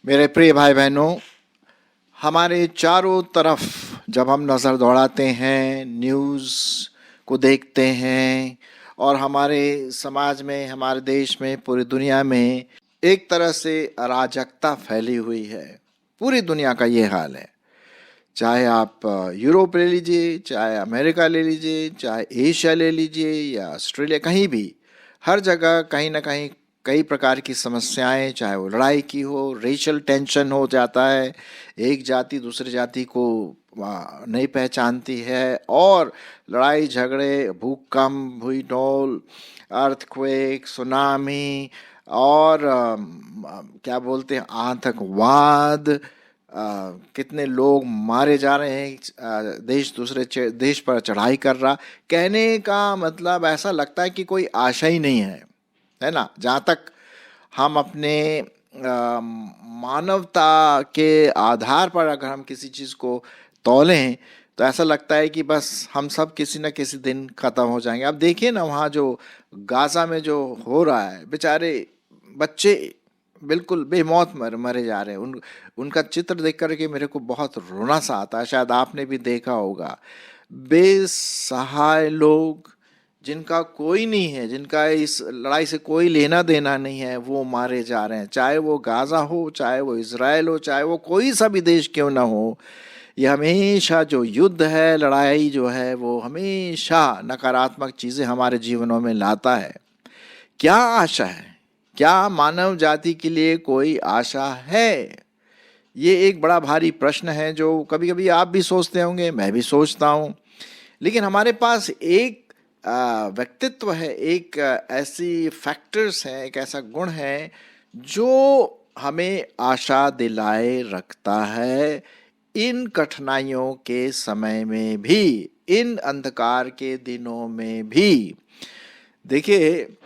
मेरे प्रिय भाई बहनों, हमारे चारों तरफ जब हम नज़र दौड़ाते हैं, न्यूज़ को देखते हैं और हमारे समाज में, हमारे देश में, पूरी दुनिया में एक तरह से अराजकता फैली हुई है। पूरी दुनिया का ये हाल है। चाहे आप यूरोप ले लीजिए, चाहे अमेरिका ले लीजिए, चाहे एशिया ले लीजिए या ऑस्ट्रेलिया, कहीं भी, हर जगह कहीं ना कहीं कई प्रकार की समस्याएं, चाहे वो लड़ाई की हो, रेशियल टेंशन हो जाता है, एक जाति दूसरी जाति को नहीं पहचानती है और लड़ाई झगड़े, भूकंप, भूईडोल, अर्थक्वेक, सुनामी और क्या बोलते हैं, आतंकवाद, कितने लोग मारे जा रहे हैं, देश दूसरे देश पर चढ़ाई कर रहा। कहने का मतलब ऐसा लगता है कि कोई आशा ही नहीं है ना। जहाँ तक हम अपने मानवता के आधार पर अगर हम किसी चीज़ को तौलें तो ऐसा लगता है कि बस हम सब किसी न किसी दिन ख़त्म हो जाएंगे। अब देखिए ना, वहाँ जो गाज़ा में जो हो रहा है, बेचारे बच्चे बिल्कुल बेमौत मरे जा रहे हैं। उनका चित्र देख करके मेरे को बहुत रोना सा आता है। शायद आपने भी देखा होगा, बेसहाय लोग जिनका कोई नहीं है, जिनका इस लड़ाई से कोई लेना देना नहीं है, वो मारे जा रहे हैं। चाहे वो गाज़ा हो, चाहे वो इज़राइल हो, चाहे वो कोई सा भी देश क्यों ना हो, ये हमेशा जो युद्ध है, लड़ाई जो है, वो हमेशा नकारात्मक चीज़ें हमारे जीवनों में लाता है। क्या आशा है? क्या मानव जाति के लिए कोई आशा है? ये एक बड़ा भारी प्रश्न है जो कभी कभी आप भी सोचते होंगे, मैं भी सोचता हूँ। लेकिन हमारे पास एक व्यक्तित्व है, एक ऐसी फैक्टर्स हैं, एक ऐसा गुण है जो हमें आशा दिलाए रखता है इन कठिनाइयों के समय में भी, इन अंधकार के दिनों में भी। देखिए,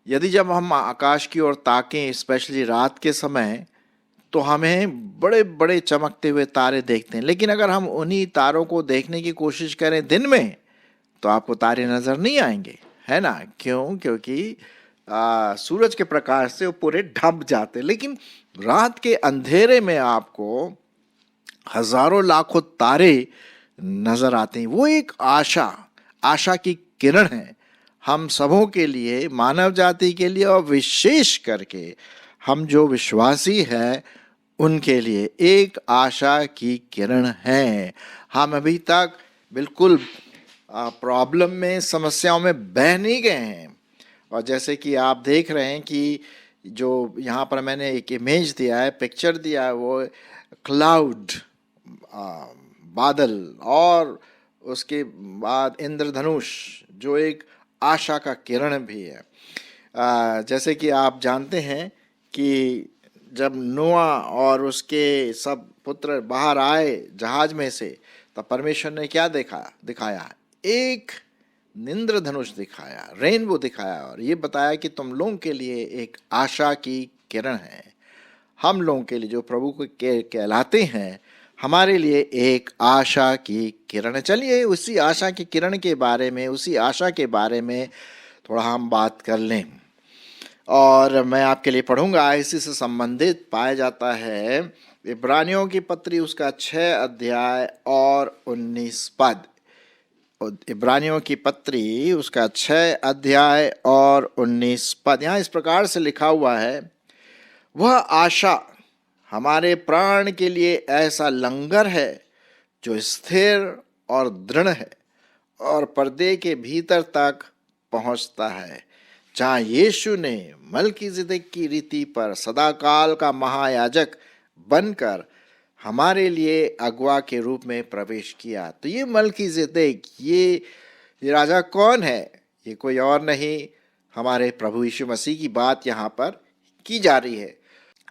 यदि जब हम आकाश की ओर ताकें, स्पेशली रात के समय, तो हमें बड़े बड़े चमकते हुए तारे देखते हैं। लेकिन अगर हम उन्हीं तारों को देखने की कोशिश करें दिन में, तो आपको तारे नजर नहीं आएंगे, है ना। क्यों? क्योंकि सूरज के प्रकाश से वो पूरे ढक जाते। लेकिन रात के अंधेरे में आपको हजारों लाखों तारे नजर आते हैं। वो एक आशा की किरण है हम सबों के लिए, मानव जाति के लिए, और विशेष करके हम जो विश्वासी हैं उनके लिए एक आशा की किरण है। हम अभी तक बिल्कुल प्रॉब्लम में, समस्याओं में बह नहीं गए हैं। और जैसे कि आप देख रहे हैं कि जो यहाँ पर मैंने एक इमेज दिया है, पिक्चर दिया है, वो क्लाउड, बादल, और उसके बाद इंद्रधनुष, जो एक आशा का किरण भी है। जैसे कि आप जानते हैं कि जब नोआ और उसके सब पुत्र बाहर आए जहाज में से, तब परमेश्वर ने क्या दिखाया? एक इंद्रधनुष दिखाया, रेनबो दिखाया, और ये बताया कि तुम लोगों के लिए एक आशा की किरण है। हम लोगों के लिए जो प्रभु को कहलाते हैं, हमारे लिए एक आशा की किरण है। चलिए उसी आशा की किरण के बारे में, उसी आशा के बारे में थोड़ा हम बात कर लें। और मैं आपके लिए पढ़ूंगा, इसी से संबंधित पाया जाता है इब्रानियों की पत्री, उसका 6 अध्याय और 19 पद। इब्रानियों की पत्री, उसका 6 अध्याय और 19 पद। यहाँ इस प्रकार से लिखा हुआ है, वह आशा हमारे प्राण के लिए ऐसा लंगर है जो स्थिर और दृढ़ है और पर्दे के भीतर तक पहुंचता है, जहां यीशु ने मलकीजेदेक की रीति पर सदाकाल का महायाजक बनकर हमारे लिए अगुआ के रूप में प्रवेश किया। तो ये मलकीजेदेक, ये राजा कौन है? ये कोई और नहीं, हमारे प्रभु यीशु मसीह की बात यहाँ पर की जा रही है।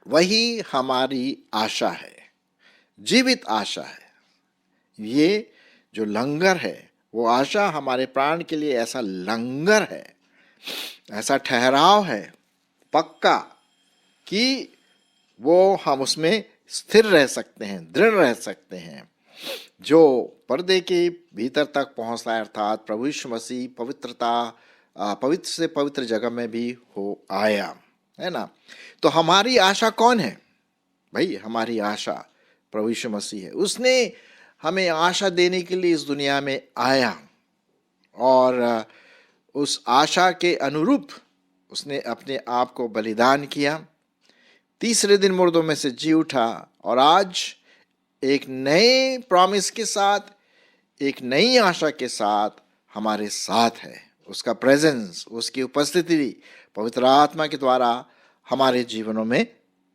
वही हमारी आशा है, जीवित आशा है। ये जो लंगर है, वो आशा हमारे प्राण के लिए ऐसा लंगर है, ऐसा ठहराव है पक्का, कि वो हम उसमें स्थिर रह सकते हैं, दृढ़ रह सकते हैं, जो पर्दे के भीतर तक पहुंचता है, अर्थात प्रभु यीशु मसीह पवित्र से पवित्र जगह में भी हो आया, है ना। तो हमारी आशा कौन है? भाई हमारी आशा प्रभु यीशु मसीह है। उसने हमें आशा देने के लिए इस दुनिया में आया और उस आशा के अनुरूप उसने अपने आप को बलिदान किया, तीसरे दिन मुर्दों में से जी उठा और आज एक नए प्रॉमिस के साथ, एक नई आशा के साथ हमारे साथ है। उसका प्रेजेंस, उसकी उपस्थिति पवित्र आत्मा के द्वारा हमारे जीवनों में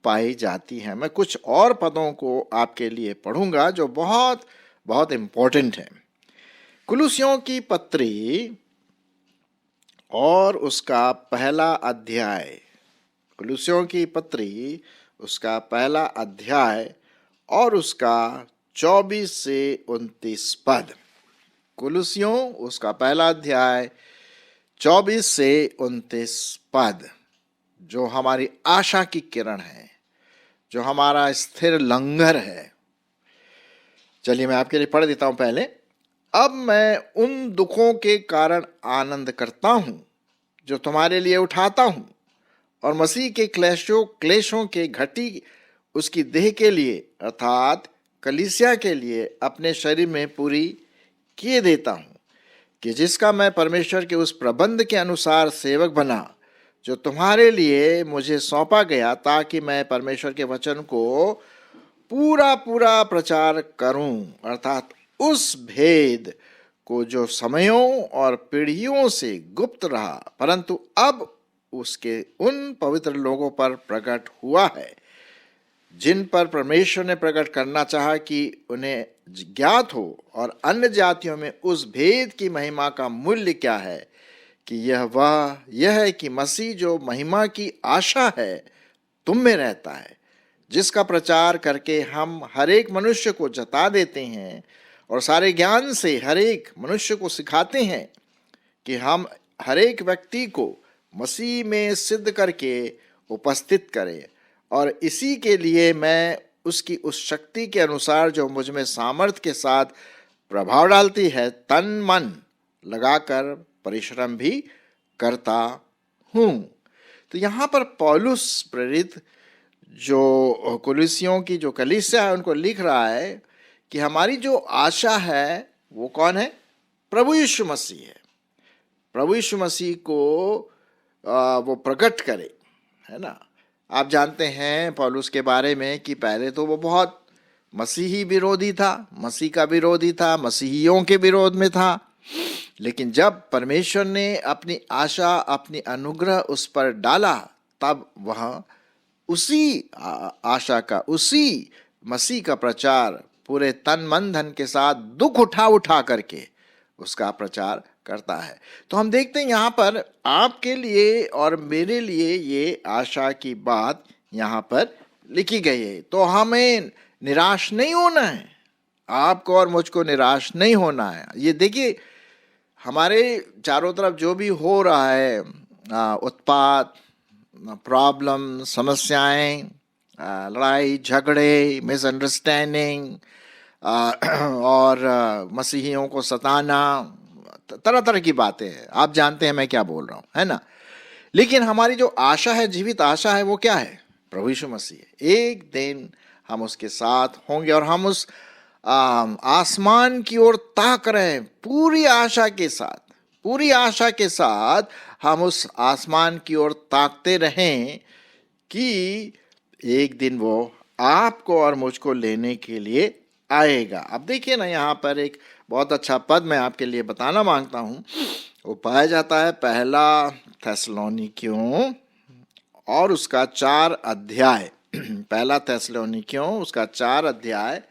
पाई जाती है। मैं कुछ और पदों को आपके लिए पढ़ूंगा जो बहुत बहुत इंपॉर्टेंट है। कुलुस्सियों की पत्री और उसका पहला अध्याय, कुलुस्सियों की पत्री उसका पहला अध्याय और उसका 24 से 29 पद। कुलुस्सियों उसका पहला अध्याय 24 से 29 पद, जो हमारी आशा की किरण है, जो हमारा स्थिर लंगर है। चलिए मैं आपके लिए पढ़ देता हूं पहले। अब मैं उन दुखों के कारण आनंद करता हूं जो तुम्हारे लिए उठाता हूं, और मसीह के क्लेशों के घटी उसकी देह के लिए अर्थात कलीसिया के लिए अपने शरीर में पूरी किए देता हूं, कि जिसका मैं परमेश्वर के उस प्रबंध के अनुसार सेवक बना जो तुम्हारे लिए मुझे सौंपा गया, ताकि मैं परमेश्वर के वचन को पूरा पूरा प्रचार करूं, अर्थात उस भेद को जो समयों और पीढ़ियों से गुप्त रहा, परंतु अब उसके उन पवित्र लोगों पर प्रकट हुआ है, जिन पर परमेश्वर ने प्रकट करना चाहा कि उन्हें ज्ञात हो, और अन्य जातियों में उस भेद की महिमा का मूल्य क्या है, कि यह है कि मसीह जो महिमा की आशा है तुम में रहता है, जिसका प्रचार करके हम हर एक मनुष्य को जता देते हैं और सारे ज्ञान से हर एक मनुष्य को सिखाते हैं कि हम हर एक व्यक्ति को मसीह में सिद्ध करके उपस्थित करें। और इसी के लिए मैं उसकी उस शक्ति के अनुसार जो मुझ में सामर्थ्य के साथ प्रभाव डालती है, तन मन लगाकर परिश्रम भी करता हूं। तो यहाँ पर पौलुस प्रेरित जो कुलुस्सियों की जो कलीसिया है उनको लिख रहा है कि हमारी जो आशा है वो कौन है? प्रभु यीशु मसीह है। प्रभु यीशु मसीह को वो प्रकट करे, है ना। आप जानते हैं पौलुस के बारे में कि पहले तो वो बहुत मसीही विरोधी था, मसीह का विरोधी था, मसीहियों के विरोध में था, लेकिन जब परमेश्वर ने अपनी आशा, अपनी अनुग्रह उस पर डाला, तब वह उसी आशा का, उसी मसीह का प्रचार पूरे तन मन धन के साथ दुख उठा करके उसका प्रचार करता है। तो हम देखते हैं यहाँ पर आपके लिए और मेरे लिए ये आशा की बात यहाँ पर लिखी गई है। तो हमें निराश नहीं होना है, आपको और मुझको निराश नहीं होना है। ये देखिए हमारे चारों तरफ जो भी हो रहा है, उत्पात, प्रॉब्लम, समस्याएं, लड़ाई झगड़े, मिसअंडरस्टैंडिंग और मसीहियों को सताना, तरह तरह की बातें हैं। आप जानते हैं मैं क्या बोल रहा हूँ, है ना। लेकिन हमारी जो आशा है, जीवित आशा है, वो क्या है? प्रभु यीशु मसीह। एक दिन हम उसके साथ होंगे और हम उस आसमान की ओर ताक रहे हैं पूरी आशा के साथ, पूरी आशा के साथ हम उस आसमान की ओर ताकते रहें कि एक दिन वो आपको और मुझको लेने के लिए आएगा। अब देखिए ना, यहाँ पर एक बहुत अच्छा पद मैं आपके लिए बताना मांगता हूँ। वो पाया जाता है पहला थेसलोनिकियों और उसका 4 अध्याय। पहला थेसलोनिकियों उसका 4 अध्याय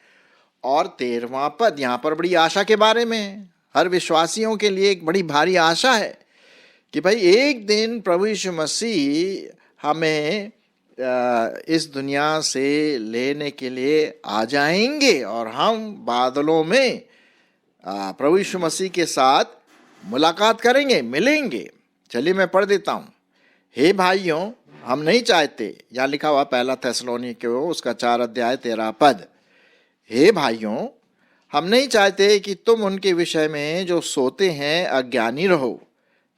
और 13वां पद। यहाँ पर बड़ी आशा के बारे में, हर विश्वासियों के लिए एक बड़ी भारी आशा है कि भाई एक दिन प्रभु यीशु मसीह हमें इस दुनिया से लेने के लिए आ जाएंगे और हम बादलों में प्रभु यीशु मसीह के साथ मुलाकात करेंगे, मिलेंगे। चलिए मैं पढ़ देता हूँ। हे भाइयों, हम नहीं चाहते, यहाँ लिखा हुआ पहला थेसलोनिकियों उसका 4 अध्याय 13 पद। हे भाइयों, हम नहीं चाहते कि तुम उनके विषय में जो सोते हैं अज्ञानी रहो।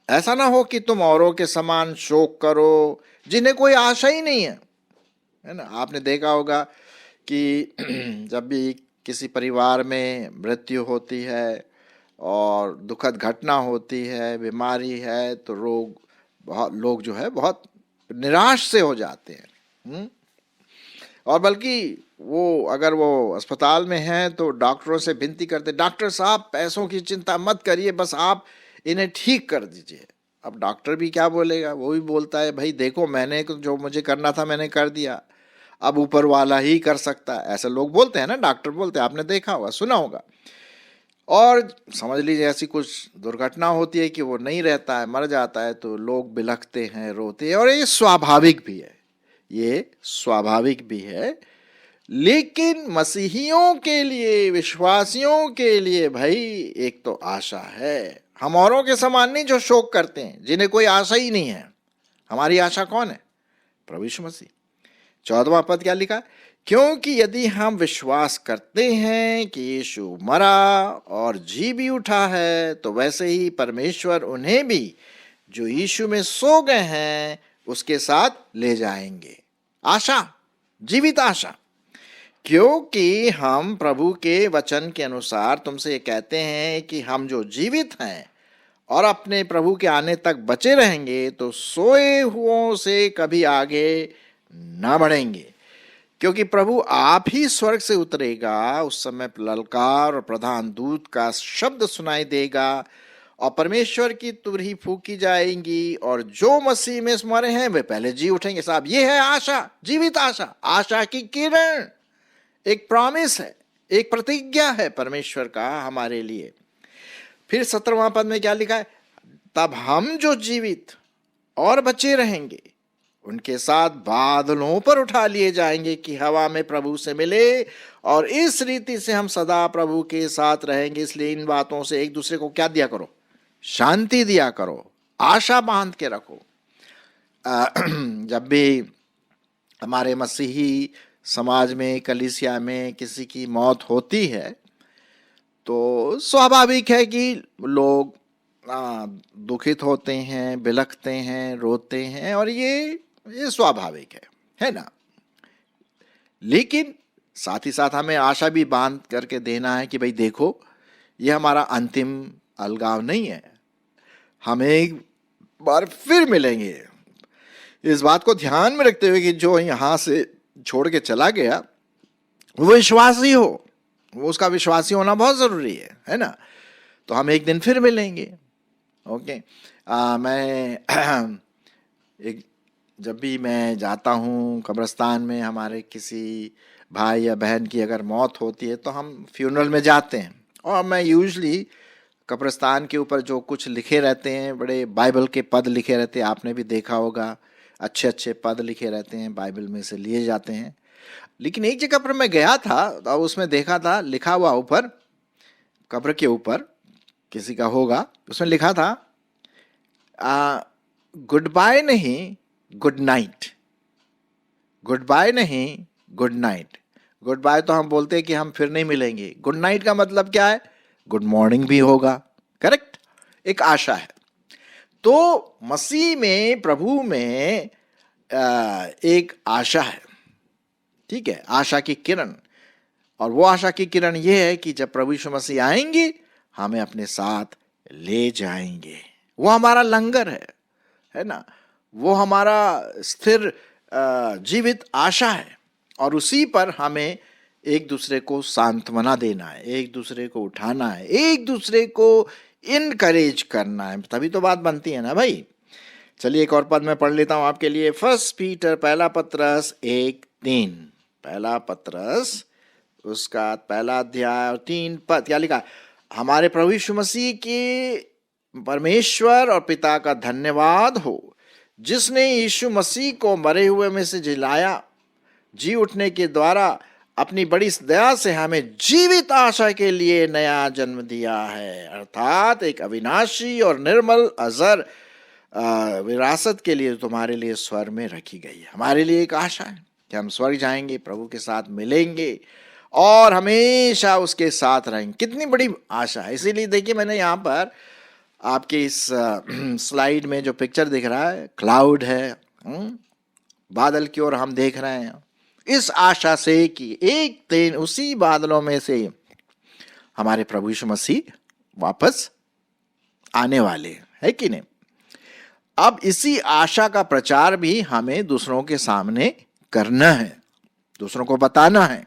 ऐसा ना हो कि तुम औरों के समान शोक करो जिन्हें कोई आशा ही नहीं है। है ना। आपने देखा होगा कि जब भी किसी परिवार में मृत्यु होती है और दुखद घटना होती है, बीमारी है, तो बहुत लोग जो है बहुत निराश से हो जाते हैं। और बल्कि वो अगर वो अस्पताल में हैं तो डॉक्टरों से विनती करते, डॉक्टर साहब पैसों की चिंता मत करिए, बस आप इन्हें ठीक कर दीजिए। अब डॉक्टर भी क्या बोलेगा, वो भी बोलता है भाई देखो मैंने जो मुझे करना था मैंने कर दिया, अब ऊपर वाला ही कर सकता है। ऐसे लोग बोलते हैं ना, डॉक्टर बोलते हैं, आपने देखा होगा, सुना होगा। और समझ लीजिए ऐसी कुछ दुर्घटना होती है कि वो नहीं रहता है, मर जाता है, तो लोग बिलखते हैं, रोते हैं, और ये स्वाभाविक भी है, ये स्वाभाविक भी है। लेकिन मसीहियों के लिए, विश्वासियों के लिए भाई एक तो आशा है। हम औरों के समान नहीं जो शोक करते हैं, जिन्हें कोई आशा ही नहीं है। हमारी आशा कौन है? प्रभु यीशु मसीह। 14वां पद क्या लिखा? क्योंकि यदि हम विश्वास करते हैं कि यीशु मरा और जी भी उठा है, तो वैसे ही परमेश्वर उन्हें भी जो यीशु में सो गए हैं उसके साथ ले जाएंगे। आशा, जीवित आशा। क्योंकि हम प्रभु के वचन के अनुसार तुमसे ये कहते हैं कि हम जो जीवित हैं और अपने प्रभु के आने तक बचे रहेंगे, तो सोए हुओं से कभी आगे ना बढ़ेंगे। क्योंकि प्रभु आप ही स्वर्ग से उतरेगा, उस समय ललकार और प्रधान दूत का शब्द सुनाई देगा और परमेश्वर की तुरही फूकी जाएंगी, और जो मसीह में मरे हैं वे पहले जी उठेंगे। साहब, ये है आशा, जीवित आशा, आशा की किरण। एक प्रॉमिस है, एक प्रतिज्ञा है परमेश्वर का हमारे लिए। फिर 17वां पद में क्या लिखा है? तब हम जो जीवित और बचे रहेंगे उनके साथ बादलों पर उठा लिए जाएंगे कि हवा में प्रभु से मिले, और इस रीति से हम सदा प्रभु के साथ रहेंगे। इसलिए इन बातों से एक दूसरे को क्या दिया करो? शांति दिया करो, आशा बांध के रखो। जब भी हमारे मसीही समाज में, कलीसिया में किसी की मौत होती है, तो स्वाभाविक है कि लोग दुखित होते हैं, बिलखते हैं, रोते हैं, और ये स्वाभाविक है ना। लेकिन साथ ही साथ हमें आशा भी बांध करके देना है कि भाई देखो, ये हमारा अंतिम अलगाव नहीं है, हम एक बार फिर मिलेंगे। इस बात को ध्यान में रखते हुए कि जो यहाँ से छोड़ के चला गया वो विश्वासी हो, वो उसका विश्वासी होना बहुत जरूरी है ना। तो हम एक दिन फिर मिलेंगे। ओके। मैं जब भी मैं जाता हूँ कब्रिस्तान में, हमारे किसी भाई या बहन की अगर मौत होती है तो हम फ्यूनरल में जाते हैं, और मैं यूजुअली कब्रिस्तान के ऊपर जो कुछ लिखे रहते हैं, बड़े बाइबल के पद लिखे रहते हैं, आपने भी देखा होगा, अच्छे अच्छे पद लिखे रहते हैं, बाइबल में से लिए जाते हैं। लेकिन एक जगह पर मैं गया था, तो उसमें देखा था लिखा हुआ ऊपर, कब्र के ऊपर किसी का होगा, उसमें लिखा था गुड बाय नहीं गुड नाइट, गुड बाय नहीं गुड नाइट। गुड बाय तो हम बोलते हैं कि हम फिर नहीं मिलेंगे, गुड नाइट का मतलब क्या है? गुड मॉर्निंग भी होगा। करेक्ट, एक आशा है। तो मसीह में, प्रभु में एक आशा है, ठीक है, आशा की किरण। और वो आशा की किरण ये है कि जब प्रभु यीशु मसीह आएंगे हमें अपने साथ ले जाएंगे। वो हमारा लंगर है ना, वो हमारा स्थिर जीवित आशा है, और उसी पर हमें एक दूसरे को सांत्वना देना है, एक दूसरे को उठाना है, एक दूसरे को इनकरेज करना है, तभी तो बात बनती है ना भाई। चलिए एक और पद मैं पढ़ लेता हूं आपके लिए। 1 पीटर पहला पत्रस 1:3, पहला पत्रस उसका पहला अध्याय और 3 पद क्या लिखा? हमारे प्रभु यीशु मसीह के परमेश्वर और पिता का धन्यवाद हो, जिसने यीशु मसीह को मरे हुए में से जिलाया, जी उठने के द्वारा अपनी बड़ी दया से हमें जीवित आशा के लिए नया जन्म दिया है, अर्थात एक अविनाशी और निर्मल अजर विरासत के लिए तुम्हारे लिए स्वर्ग में रखी गई है। हमारे लिए एक आशा है कि हम स्वर्ग जाएंगे, प्रभु के साथ मिलेंगे और हमेशा उसके साथ रहेंगे। कितनी बड़ी आशा है। इसीलिए देखिए, मैंने यहाँ पर आपके इस स्लाइड में जो पिक्चर दिख रहा है, क्लाउड है, बादल की ओर हम देख रहे हैं, इस आशा से कि एक दिन उसी बादलों में से हमारे प्रभु यीशु मसीह वापस आने वाले है कि नहीं। अब इसी आशा का प्रचार भी हमें दूसरों के सामने करना है, दूसरों को बताना है।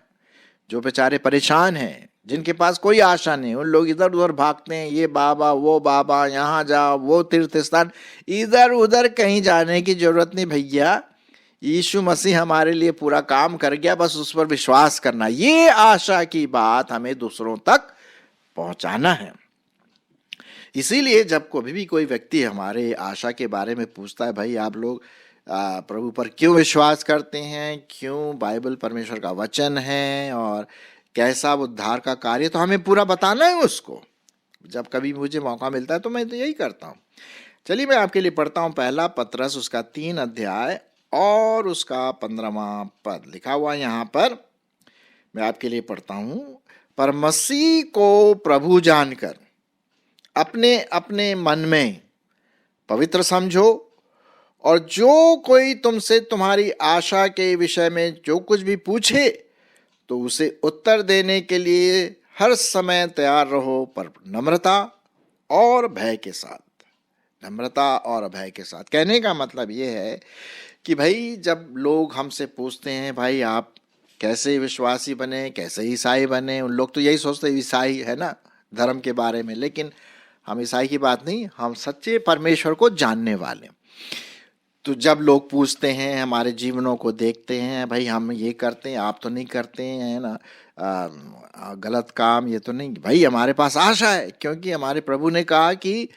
जो बेचारे परेशान हैं, जिनके पास कोई आशा नहीं, उन लोग इधर उधर भागते हैं, ये बाबा वो बाबा, यहाँ जाओ वो तीर्थ स्थान, इधर उधर कहीं जाने की जरूरत नहीं भैया। यीशु मसीह हमारे लिए पूरा काम कर गया, बस उस पर विश्वास करना। ये आशा की बात हमें दूसरों तक पहुंचाना है। इसीलिए जब कभी भी कोई व्यक्ति हमारे आशा के बारे में पूछता है, भाई आप लोग प्रभु पर क्यों विश्वास करते हैं, क्यों बाइबल परमेश्वर का वचन है और कैसा उद्धार का कार्य, तो हमें पूरा बताना है उसको। जब कभी मुझे मौका मिलता है तो मैं तो यही करता हूँ। चलिए मैं आपके लिए पढ़ता हूँ पहला पतरस उसका 3 अध्याय और उसका 15वां पद लिखा हुआ यहाँ पर। मैं आपके लिए पढ़ता हूँ। पर मसीह को प्रभु जानकर अपने अपने मन में पवित्र समझो, और जो कोई तुमसे तुम्हारी आशा के विषय में जो कुछ भी पूछे तो उसे उत्तर देने के लिए हर समय तैयार रहो, पर नम्रता और भय के साथ। नम्रता और भय के साथ कहने का मतलब ये है कि भाई जब लोग हमसे पूछते हैं भाई आप कैसे विश्वासी बने, कैसे ईसाई बने, उन लोग तो यही सोचते हैं ईसाई है ना धर्म के बारे में, लेकिन हम ईसाई की बात नहीं, हम सच्चे परमेश्वर को जानने वाले। तो जब लोग पूछते हैं, हमारे जीवनों को देखते हैं, भाई हम ये करते हैं आप तो नहीं करते हैं ना, गलत काम ये तो नहीं, भाई हमारे पास आशा है, क्योंकि हमारे प्रभु ने कहा कि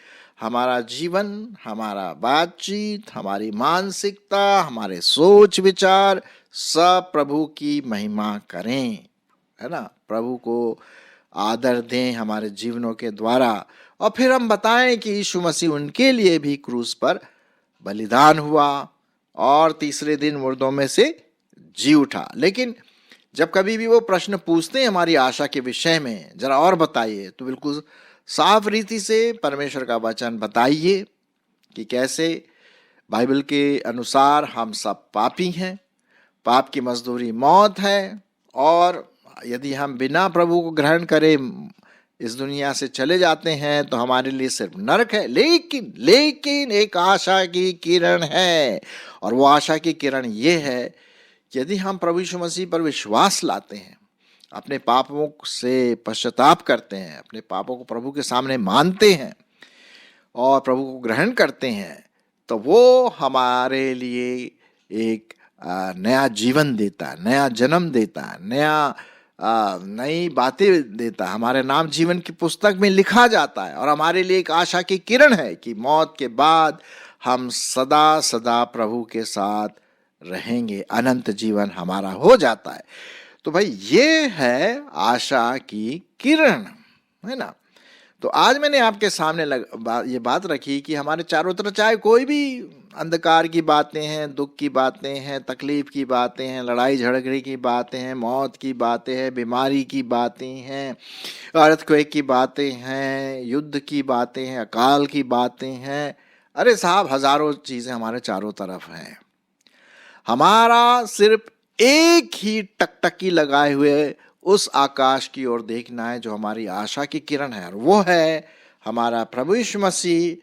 हमारा जीवन, हमारा बातचीत, हमारी मानसिकता, हमारे सोच विचार सब प्रभु की महिमा करें, है ना, प्रभु को आदर दें हमारे जीवनों के द्वारा। और फिर हम बताएं कि यीशु मसीह उनके लिए भी क्रूस पर बलिदान हुआ और तीसरे दिन मुर्दों में से जी उठा। लेकिन जब कभी भी वो प्रश्न पूछते हैं हमारी आशा के विषय में, जरा और बताइए, तो बिल्कुल साफ रीति से परमेश्वर का वचन बताइए कि कैसे बाइबल के अनुसार हम सब पापी हैं, पाप की मजदूरी मौत है, और यदि हम बिना प्रभु को ग्रहण करें इस दुनिया से चले जाते हैं तो हमारे लिए सिर्फ नरक है। लेकिन एक आशा की किरण है, और वो आशा की किरण ये है कि यदि हम प्रभु यीशु मसीह पर विश्वास लाते हैं, अपने पापों से पश्चाताप करते हैं, अपने पापों को प्रभु के सामने मानते हैं और प्रभु को ग्रहण करते हैं, तो वो हमारे लिए एक नया जीवन देता है, नया जन्म देता है, नई बातें देता है, हमारे नाम जीवन की पुस्तक में लिखा जाता है, और हमारे लिए एक आशा की किरण है कि मौत के बाद हम सदा सदा प्रभु के साथ रहेंगे, अनंत जीवन हमारा हो जाता है। तो भाई ये है आशा की किरण, है ना। तो आज मैंने आपके सामने ये बात रखी कि हमारे चारों तरफ चाहे कोई भी अंधकार की बातें हैं, दुख की बातें हैं, तकलीफ की बातें हैं, लड़ाई झगड़े की बातें हैं, मौत की बातें हैं, बीमारी की बातें हैं, अर्थक्वेक की बातें हैं, युद्ध की बातें हैं, अकाल की बातें हैं, अरे साहब हजारों चीजें हमारे चारों तरफ हैं। हमारा सिर्फ एक ही टकटकी लगाए हुए उस आकाश की ओर देखना है जो हमारी आशा की किरण है, और वो है हमारा प्रभु यीशु मसीह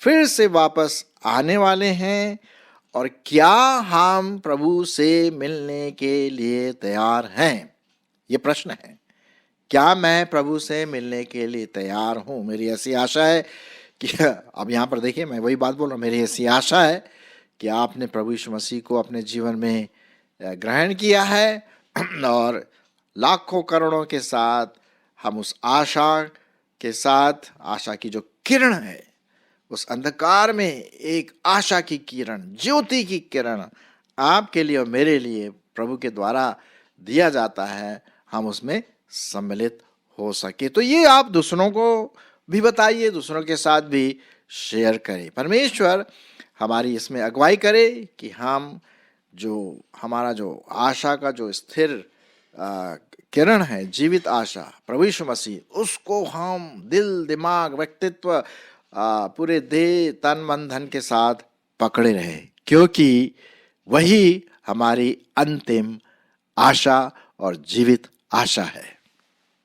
फिर से वापस आने वाले हैं। और क्या हम प्रभु से मिलने के लिए तैयार हैं, ये प्रश्न है। क्या मैं प्रभु से मिलने के लिए तैयार हूं? मेरी ऐसी आशा है कि अब यहाँ पर देखिए मैं वही बात बोल रहा हूँ, मेरी ऐसी आशा है कि आपने प्रभु यीशु मसीह को अपने जीवन में ग्रहण किया है, और लाखों करोड़ों के साथ हम उस आशा के साथ, आशा की जो किरण है, उस अंधकार में एक आशा की किरण, ज्योति की किरण आपके लिए और मेरे लिए प्रभु के द्वारा दिया जाता है, हम उसमें सम्मिलित हो सके। तो ये आप दूसरों को भी बताइए, दूसरों के साथ भी शेयर करें। परमेश्वर हमारी इसमें अगुवाई करे कि हम जो हमारा जो आशा का जो स्थिर किरण है, जीवित आशा प्रभु यीशु मसीह, उसको हम दिल दिमाग व्यक्तित्व पूरे देह तन मन धन के साथ पकड़े रहे, क्योंकि वही हमारी अंतिम आशा और जीवित आशा है।